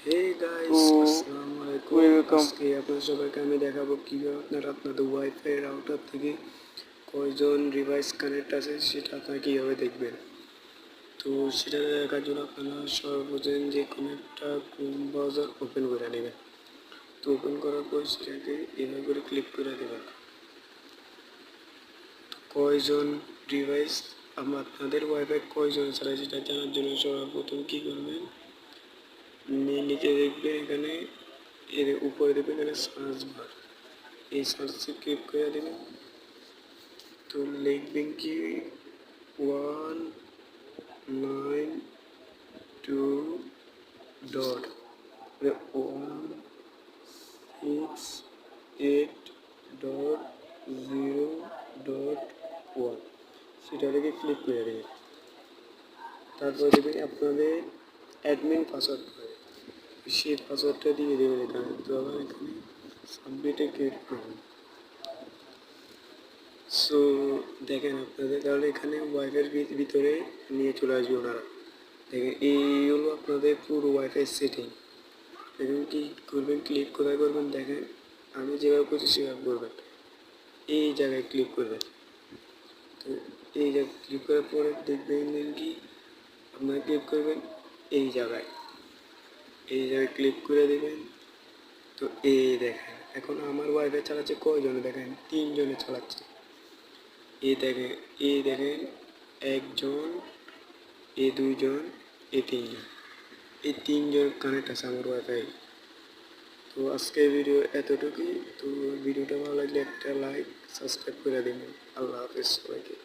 Hey guys, আসসালামু আলাইকুম। Welcome. আজকে আপনার সবাইকে আমি দেখাবো কিভাবে আপনাদের ওয়াইফাই রাউটার থেকে কয়জন ডিভাইস কানেক্ট আছে সেটা আপনারা কীভাবে দেখবেন। তো সেটা দেখার জন্য আপনারা সর্বপ্রথম যে কোনো একটা ক্রোম ব্রাউজার ওপেন করে নেবেন। তো ওপেন করার পর সেটাকে এভাবে করে ক্লিক করে দেবেন। কয়জন ডিভাইস আপনাদের ওয়াইফাই কয়জন ছাড়া সেটা জানার জন্য সর্বপ্রথম কী করবেন, নিচে দেখবেন এখানে এর উপরে দেখবেন এখানে সার্চ বার, এই সার্চে ক্লিক করে দেবেন। তো লিখবেন কি 192.168.0.1 সেটা থেকে ক্লিক করে দেবেন। তারপর দেবেন আপনাদের অ্যাডমিন পাসওয়ার্ড পাবে, সেই পাসওয়ার্ডটা দিয়ে দেবেন এখানে। তো আবার এখানে সাবমিটে ক্লিক করবেন। সো দেখেন আপনাদের তাহলে এখানে ওয়াইফাইয়ের ভিতরে নিয়ে চলে আসবে ওনারা। দেখেন এই হলো আপনাদের পুরো ওয়াইফাই সেটিং। এখন কি করবেন, ক্লিক কোথায় করবেন দেখেন, আমি যেভাবে করছি সেভাবে করবেন। এই জায়গায় ক্লিক করবেন। তো এই জায়গায় ক্লিক করার পরে দেখবেন কি আপনারা ক্লিক করবেন এই জায়গায় ক্লিক করে দেবেন। তো এই দেখেন এখন আমার ওয়াইফাই চালাচ্ছে কয়জনে দেখেন, 3 জনে চালাচ্ছে। এই দেখেন 1 জন, 2 জন, 3 জন, এই 3 জন কানেক্ট আছে আমার ওয়াইফাই। তো আজকের ভিডিও এতটুকুই। তো ভিডিওটা ভালো লাগলে একটা লাইক সাবস্ক্রাইব করে দিন। আল্লাহ হাফেজ সবাইকে।